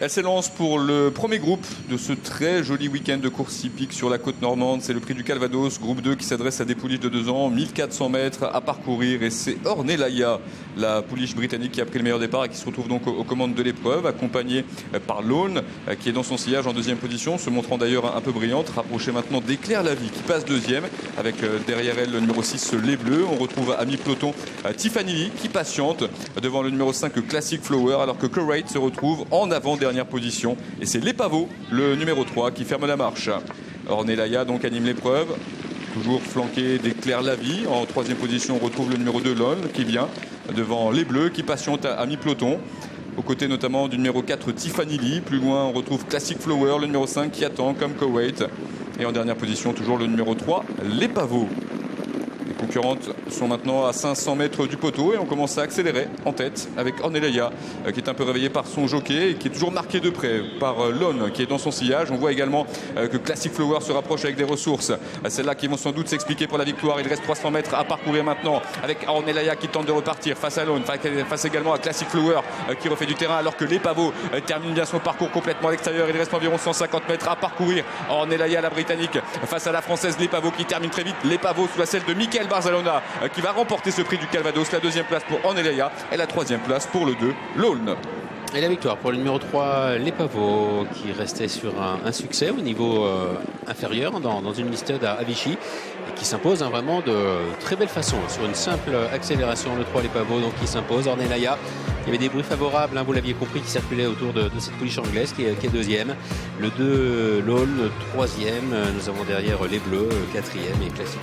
Elle s'élance pour le premier groupe de ce très joli week-end de course hippique sur la côte normande. C'est le prix du Calvados, groupe 2 qui s'adresse à des pouliches de 2 ans, 1400 mètres à parcourir. Et c'est Ornellaia, la pouliche britannique qui a pris le meilleur départ et qui se retrouve donc aux commandes de l'épreuve, accompagnée par Lone qui est dans son sillage en deuxième position, se montrant d'ailleurs un peu brillante. Rapprochée maintenant d'Éclair la Vie qui passe deuxième, avec derrière elle le numéro 6, Les Bleus. On retrouve à mi-peloton Tiffany Lee qui patiente devant le numéro 5, Classic Flower, alors que Corate se retrouve en avant-dernière position. Et c'est Les Pavots, le numéro 3, qui ferme la marche. Ornellaia donc anime l'épreuve, toujours flanqué d'Éclair la Vie. En troisième position, on retrouve le numéro 2, Lone, qui vient devant Les Bleus, qui patiente à mi-peloton. Aux côtés notamment du numéro 4, Tiffany Lee. Plus loin, on retrouve Classic Flower, le numéro 5, qui attend comme Corate. Et en dernière position, toujours le numéro 3, Les Pavots. Les concurrentes sont maintenant à 500 mètres du poteau et on commence à accélérer en tête avec Ornellaia qui est un peu réveillée par son jockey et qui est toujours marqué de près par Lone qui est dans son sillage. On voit également que Classic Flower se rapproche avec des ressources. Celles-là qui vont sans doute s'expliquer pour la victoire. Il reste 300 mètres à parcourir maintenant avec Ornellaia qui tente de repartir face à Lone, face également à Classic Flower qui refait du terrain alors que Les Pavots termine bien son parcours complètement à l'extérieur. Il reste environ 150 mètres à parcourir. Ornellaia, la britannique, face à la française Les Pavots qui termine très vite. Les Pavots sous la selle de Michael Barzalona qui va remporter ce prix du Calvados. La deuxième place pour Ornellaia et la troisième place pour le 2, Lone. Et la victoire pour le numéro 3, Les Pavots, qui restait sur un succès au niveau inférieur dans une listed à Vichy et qui s'impose vraiment de très belle façon sur une simple accélération. Le 3, Les Pavots, donc qui s'impose. Ornellaia, il y avait des bruits favorables, hein, vous l'aviez compris, qui circulaient autour de cette pouliche anglaise qui est deuxième. Le 2, Lone, troisième. Nous avons derrière Les Bleus, quatrième et Classic